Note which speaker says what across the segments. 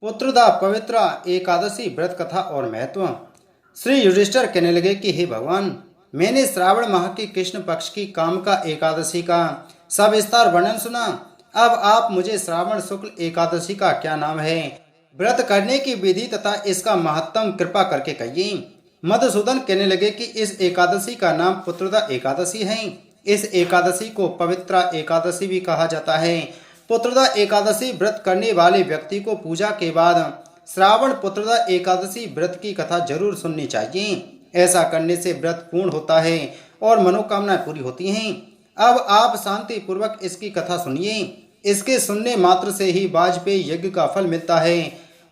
Speaker 1: पुत्रदा पवित्र एकादशी व्रत कथा और महत्व। श्री युधिष्ठिर कहने लगे कि हे भगवान, मैंने श्रावण माह की कृष्ण पक्ष की कामका एकादशी का सविस्तार वर्णन सुना। अब आप मुझे श्रावण शुक्ल एकादशी का क्या नाम है, व्रत करने की विधि तथा इसका महत्तम कृपा करके कहिए। मधुसूदन कहने लगे कि इस एकादशी का नाम पुत्रदा एकादशी है। इस एकादशी को पवित्रा एकादशी भी कहा जाता है। पुत्रदा एकादशी व्रत करने वाले व्यक्ति को पूजा के बाद श्रावण पुत्रदा एकादशी व्रत की कथा जरूर सुननी चाहिए। ऐसा करने से व्रत पूर्ण होता है और मनोकामनाएं पूरी होती हैं। अब आप शांति पूर्वक इसकी कथा सुनिए। इसके सुनने मात्र से ही वाजपेयी यज्ञ का फल मिलता है।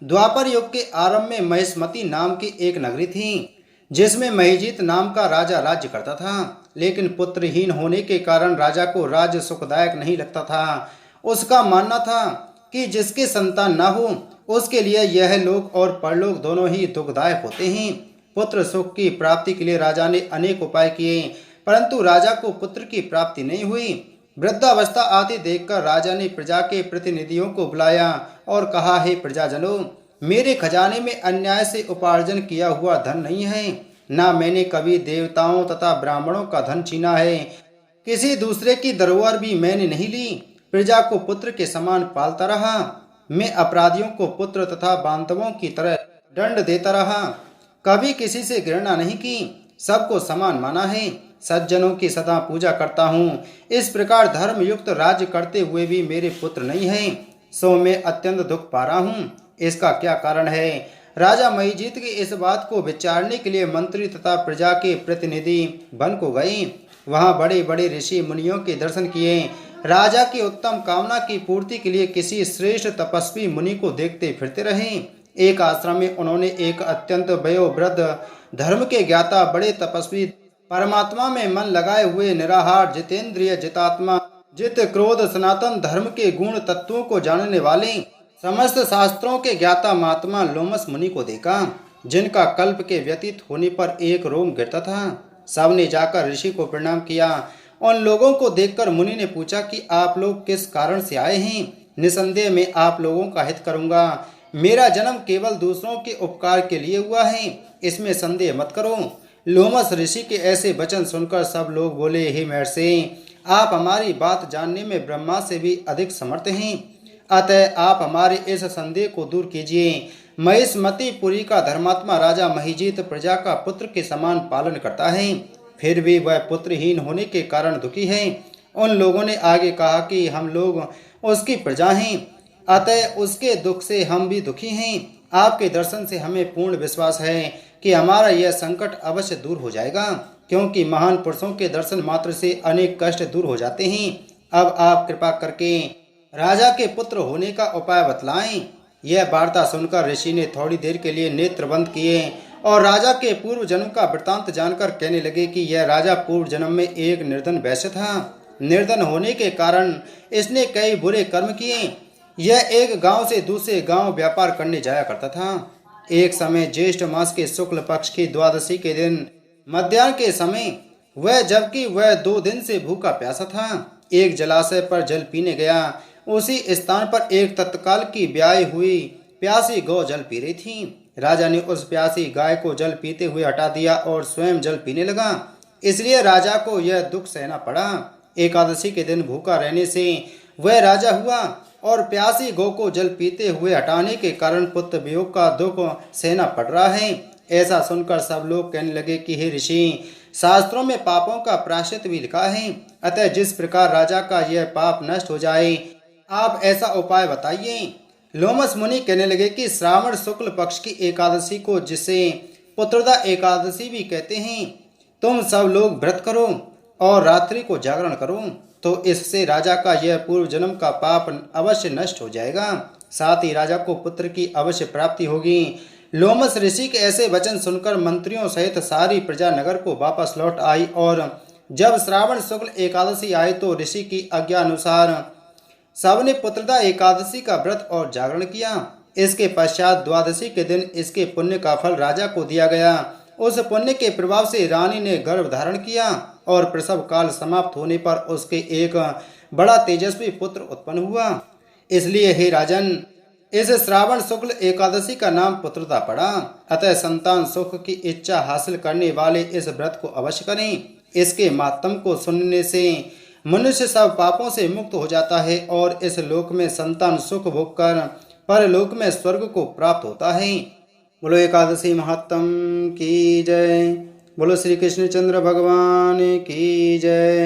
Speaker 1: द्वापर युग के आरंभ में महिष्मती नाम की एक नगरी थी, जिसमें महिजीत नाम का राजा राज्य करता था। लेकिन पुत्रहीन होने के कारण राजा को राज्य सुखदायक नहीं लगता था। उसका मानना था कि जिसके संतान न हो उसके लिए यह लोक और परलोक दोनों ही दुखदायक होते हैं। पुत्र सुख की प्राप्ति के लिए राजा ने अनेक उपाय किए, परंतु राजा को पुत्र की प्राप्ति नहीं हुई। वृद्धावस्था आती देखकर राजा ने प्रजा के प्रतिनिधियों को बुलाया और कहा, हे प्रजाजनों, मेरे खजाने में अन्याय से उपार्जन किया हुआ धन नहीं है, ना मैंने कभी देवताओं तथा ब्राह्मणों का धन छीना है। किसी दूसरे की धरोहर भी मैंने नहीं ली। प्रजा को पुत्र के समान पालता रहा। मैं अपराधियों को पुत्र तथा बांधवों की तरह दंड देता रहा। कभी किसी से घृणा नहीं की, सबको समान माना है। सज्जनों की सदा पूजा करता हूँ। इस प्रकार धर्म युक्त राज्य करते हुए भी मेरे पुत्र नहीं है, सो मैं अत्यंत दुख पा रहा हूँ। इसका क्या कारण है? राजा महिजीत की इस बात को विचारने के लिए मंत्री तथा प्रजा के प्रतिनिधि वन को गए। वहां बड़े बड़े ऋषि मुनियों के दर्शन किए। राजा की उत्तम कामना की पूर्ति के लिए किसी श्रेष्ठ तपस्वी मुनि को देखते फिरते रहे। एक आश्रम में उन्होंने एक अत्यंत वयोवृद्ध धर्म के ज्ञाता बड़े तपस्वी, परमात्मा में मन लगाए हुए निराहार जितेंद्रिय जितात्मा, जित क्रोध सनातन धर्म के गुण तत्वों को जानने वाले समस्त शास्त्रों के ज्ञाता महात्मा लोमस मुनि को देखा, जिनका कल्प के व्यतीत होने पर एक रोम गिरता था। सबने जाकर ऋषि को प्रणाम किया। उन लोगों को देखकर मुनि ने पूछा कि आप लोग किस कारण से आए हैं? निसंदेह मैं आप लोगों का हित करूंगा। मेरा जन्म केवल दूसरों के उपकार के लिए हुआ है, इसमें संदेह मत करो। लोमस ऋषि के ऐसे वचन सुनकर सब लोग बोले, हे महर्षि, आप हमारी बात जानने में ब्रह्मा से भी अधिक समर्थ हैं, अतः आप हमारे इस संदेह को दूर कीजिए। महिष्मती पुरी का धर्मात्मा राजा महिजीत प्रजा का पुत्र के समान पालन करता है, फिर भी वह पुत्रहीन होने के कारण दुखी है। उन लोगों ने आगे कहा कि हम लोग उसकी प्रजा हैं, अतः उसके दुख से हम भी दुखी हैं। आपके दर्शन से हमें पूर्ण विश्वास है कि हमारा यह संकट अवश्य दूर हो जाएगा, क्योंकि महान पुरुषों के दर्शन मात्र से अनेक कष्ट दूर हो जाते हैं। अब आप कृपा करके राजा के पुत्र होने का उपाय बतलाएं। यह वार्ता सुनकर ऋषि ने थोड़ी देर के लिए नेत्र बंद किए और राजा के पूर्व जन्म का वृतांत जानकर कहने लगे कि यह राजा पूर्व जन्म में एक निर्धन वैश्य था। निर्धन होने के कारण इसने कई बुरे कर्म किए। यह एक गांव से दूसरे गांव व्यापार करने जाया करता था। एक समय ज्येष्ठ मास के शुक्ल पक्ष की द्वादशी के दिन मध्याह्न के समय जबकि वह 2 दिन से भूखा प्यासा था, एक जलाशय पर जल पीने गया। उसी स्थान पर एक तत्काल की ब्याही हुई प्यासी गौ जल पी रही थी। राजा ने उस प्यासी गाय को जल पीते हुए हटा दिया और स्वयं जल पीने लगा। इसलिए राजा को यह दुख सहना पड़ा। एकादशी के दिन भूखा रहने से वह राजा हुआ और प्यासी गौ को जल पीते हुए हटाने के कारण पुत्र वियोग का दुख सहना पड़ रहा है। ऐसा सुनकर सब लोग कहने लगे कि हे ऋषि, शास्त्रों में पापों का प्रायश्चित भी लिखा है, अतः जिस प्रकार राजा का यह पाप नष्ट हो जाए, आप ऐसा उपाय बताइए। लोमस मुनि कहने लगे कि श्रावण शुक्ल पक्ष की एकादशी को, जिसे पुत्रदा एकादशी भी कहते हैं, तुम सब लोग व्रत करो और रात्रि को जागरण करो, तो इससे राजा का यह पूर्व जन्म का पाप अवश्य नष्ट हो जाएगा, साथ ही राजा को पुत्र की अवश्य प्राप्ति होगी। लोमस ऋषि के ऐसे वचन सुनकर मंत्रियों सहित सारी प्रजा नगर को वापस लौट आई और जब श्रावण शुक्ल एकादशी आई तो ऋषि की आज्ञा अनुसार सबने पुत्रदा एकादशी का व्रत और जागरण किया। इसके पश्चात द्वादशी के दिन इसके पुण्य का फल राजा को दिया गया। उस पुण्य के प्रभाव से रानी ने गर्भ धारण किया और प्रसव काल समाप्त होने पर उसके एक बड़ा तेजस्वी पुत्र उत्पन्न हुआ। इसलिए हे राजन, इस श्रावण शुक्ल एकादशी का नाम पुत्रता पड़ा। अतः संतान सुख की इच्छा हासिल करने वाले इस व्रत को अवश्य करें। इसके मातम को सुनने से मनुष्य सब पापों से मुक्त हो जाता है और इस लोक में संतान सुख भोग कर परलोक में स्वर्ग को प्राप्त होता है। बोलो एकादशी महात्म की जय। बोलो श्री कृष्णचंद्र भगवान की जय।